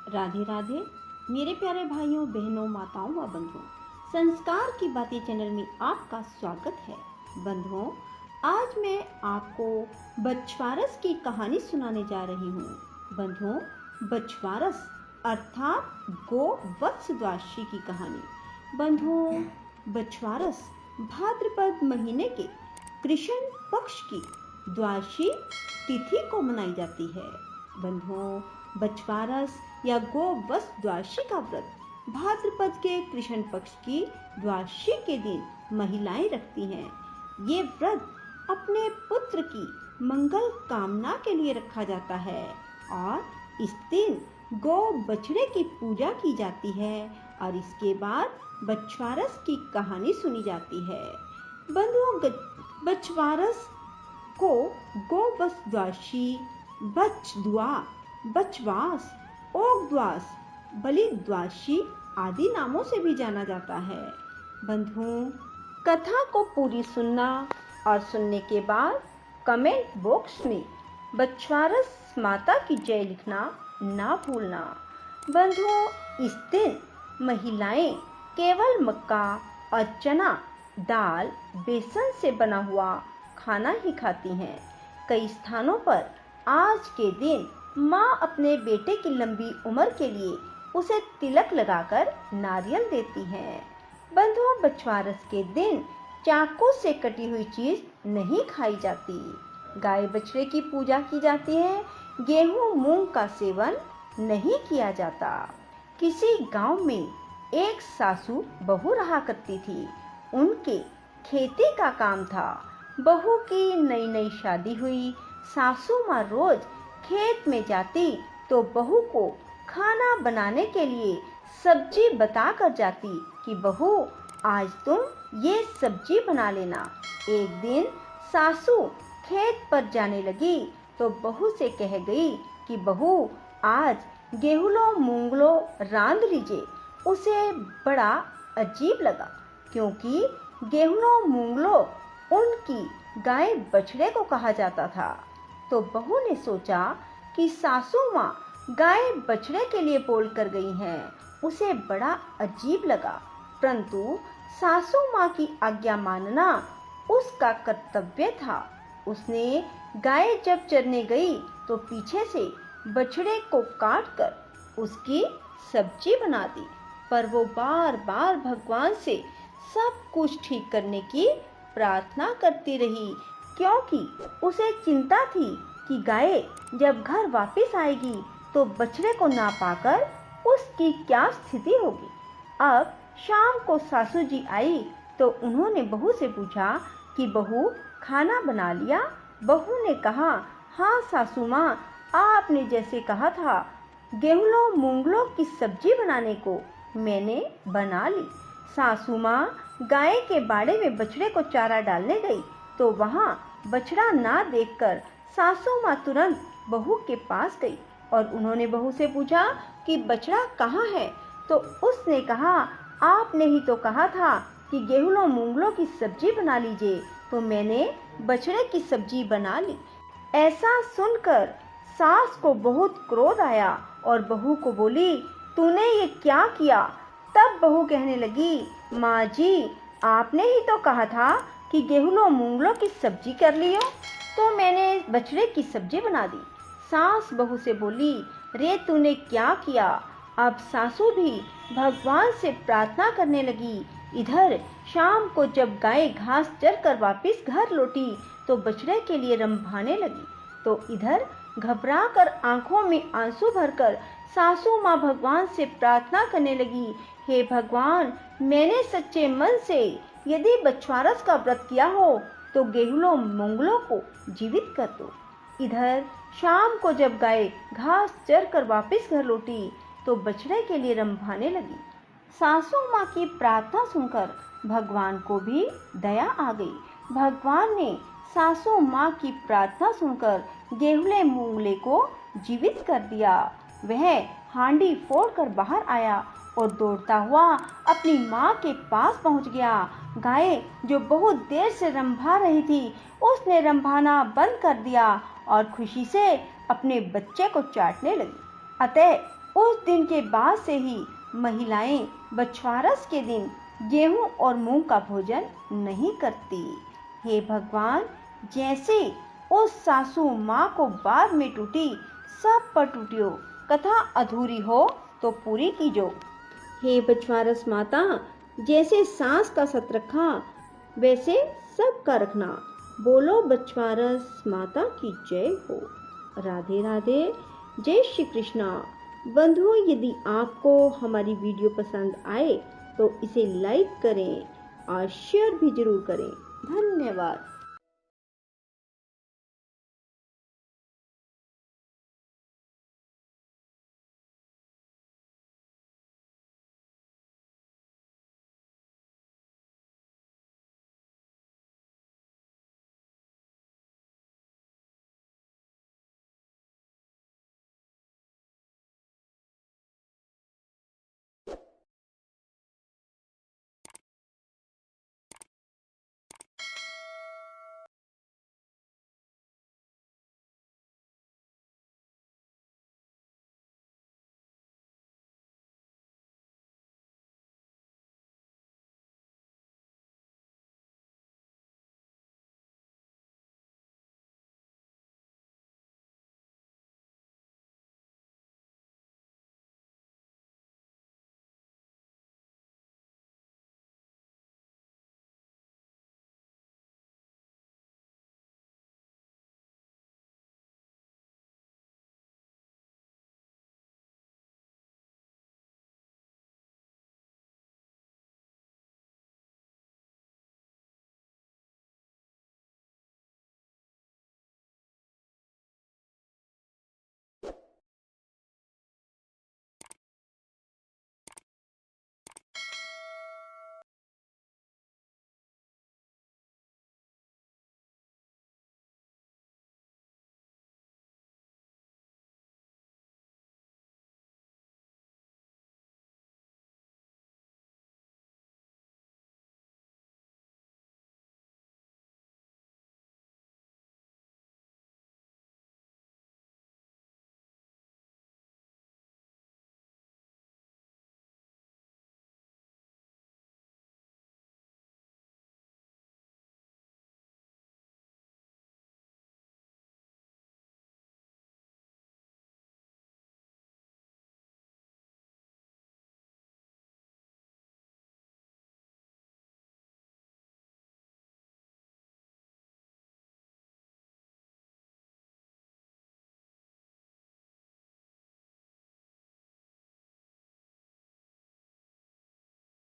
राधे राधे मेरे प्यारे भाइयों बहनों माताओं व बंधुओं, संस्कार की बातें चैनल में आपका स्वागत है। बंधुओं, आज मैं आपको बछवारस की कहानी सुनाने जा रही हूँ। बंधुओं, बछवारस अर्थात गो वत्स द्वादशी की कहानी। बंधुओं, बछवारस भाद्रपद महीने के कृष्ण पक्ष की द्वादशी तिथि को मनाई जाती है। बंधुओं, बछवारस या गोवत्स द्वादशी का व्रत भाद्रपद के कृष्ण पक्ष की द्वादशी के दिन महिलाएं रखती हैं। ये व्रत अपने पुत्र की मंगल कामना के लिए रखा जाता है और इस दिन गौ बछड़े की पूजा की जाती है और इसके बाद बछवारस की कहानी सुनी जाती है। बंधुओं, बछवारस को गोवत्स द्वादशी, बछदुआ, बछवास, ओगद्वास, बलि द्वादशी आदि नामों से भी जाना जाता है। बंधुओं, कथा को पूरी सुनना और सुनने के बाद कमेंट बॉक्स में बछवारस माता की जय लिखना ना भूलना। बंधुओं, इस दिन महिलाएं केवल मक्का और चना दाल बेसन से बना हुआ खाना ही खाती हैं। कई स्थानों पर आज के दिन माँ अपने बेटे की लंबी उम्र के लिए उसे तिलक लगाकर नारियल देती है। बंधुओं, बछवारस के दिन चाकू से कटी हुई चीज नहीं खाई जाती। गाय बछड़े की पूजा की जाती है। गेहूं मूंग का सेवन नहीं किया जाता। किसी गांव में एक सासू बहू रहा करती थी। उनके खेती का काम था। बहू की नई नई शादी हुई। सासू माँ रोज खेत में जाती तो बहू को खाना बनाने के लिए सब्जी बता कर जाती कि बहू आज तुम ये सब्जी बना लेना। एक दिन सासू खेत पर जाने लगी तो बहू से कह गई कि बहू आज गेहुलो मूंगलो रांध लीजिए। उसे बड़ा अजीब लगा क्योंकि गेहुलो मूंगलो उनकी गाय बछड़े को कहा जाता था। तो बहू ने सोचा कि सासू माँ गाय बछड़े के लिए बोल कर गई हैं। उसे बड़ा अजीब लगा, परंतु सासू माँ की आज्ञा मानना उसका कर्तव्य था। उसने गाय जब चरने गई तो पीछे से बछड़े को काट कर उसकी सब्जी बना दी, पर वो बार बार भगवान से सब कुछ ठीक करने की प्रार्थना करती रही क्योंकि उसे चिंता थी कि गाय जब घर वापस आएगी तो बछड़े को ना पाकर उसकी क्या स्थिति होगी। अब शाम को सासू जी आई तो उन्होंने बहू से पूछा कि बहू खाना बना लिया। बहू ने कहा, हाँ सासू माँ, आपने जैसे कहा था गेहुलों मूंगलों की सब्जी बनाने को मैंने बना ली। सासू माँ गाय के बाड़े में बछड़े को चारा डालने गई तो वहाँ बछड़ा ना देखकर सासू माँ तुरंत बहू के पास गई और उन्होंने बहू से पूछा कि बछड़ा कहाँ है। तो उसने कहा, आपने ही तो कहा था कि गेहुलों मूंगलों की सब्जी बना लीजिए, तो मैंने बछड़े की सब्जी बना ली। ऐसा सुनकर सास को बहुत क्रोध आया और बहू को बोली, तूने ये क्या किया। तब बहू कहने लगी, माँ जी, आपने ही तो कहा था कि गेहुलों मूंगलों की सब्जी कर लियो, तो मैंने बछड़े की सब्जी बना दी। सास बहू से बोली, रे तूने क्या किया। अब सासू भी भगवान से प्रार्थना करने लगी। इधर शाम को जब गाय घास चरकर वापस घर लौटी तो बछड़े के लिए रंभाने लगी। तो इधर घबरा कर आंखों में आंसू भरकर सासू माँ भगवान से प्रार्थना करने लगी, हे भगवान, मैंने सच्चे मन से यदि बछवारस का व्रत किया हो तो गेहुलों मूंगलों को जीवित कर दो। इधर शाम को जब गाय घास चरकर वापस घर लौटी तो बछड़े के लिए रंभाने लगी। सासू माँ की प्रार्थना सुनकर भगवान को भी दया आ गई। भगवान ने सासू माँ की प्रार्थना सुनकर गेहुले मूंगले को जीवित कर दिया। वह हांडी फोड़कर बाहर आया और दौड़ता हुआ अपनी माँ के पास पहुँच गया। गाय जो बहुत देर से रंभा रही थी उसने रंभाना बंद कर दिया और खुशी से अपने बच्चे को चाटने लगी। अतः उस दिन के बाद से ही महिलाएं बछवारस के दिन गेहूं और मूंग का भोजन नहीं करती। हे भगवान, जैसे उस सासू माँ को बाद में टूटी, सब पर टूटियो, कथा अधूरी हो तो पूरी कीजो। हे बछवारस माता, जैसे सांस का सत रखा, वैसे सबका रखना। बोलो बछवारस माता की जय हो। राधे राधे, जय श्री कृष्णा। बंधुओं, यदि आपको हमारी वीडियो पसंद आए तो इसे लाइक करें और शेयर भी जरूर करें। धन्यवाद।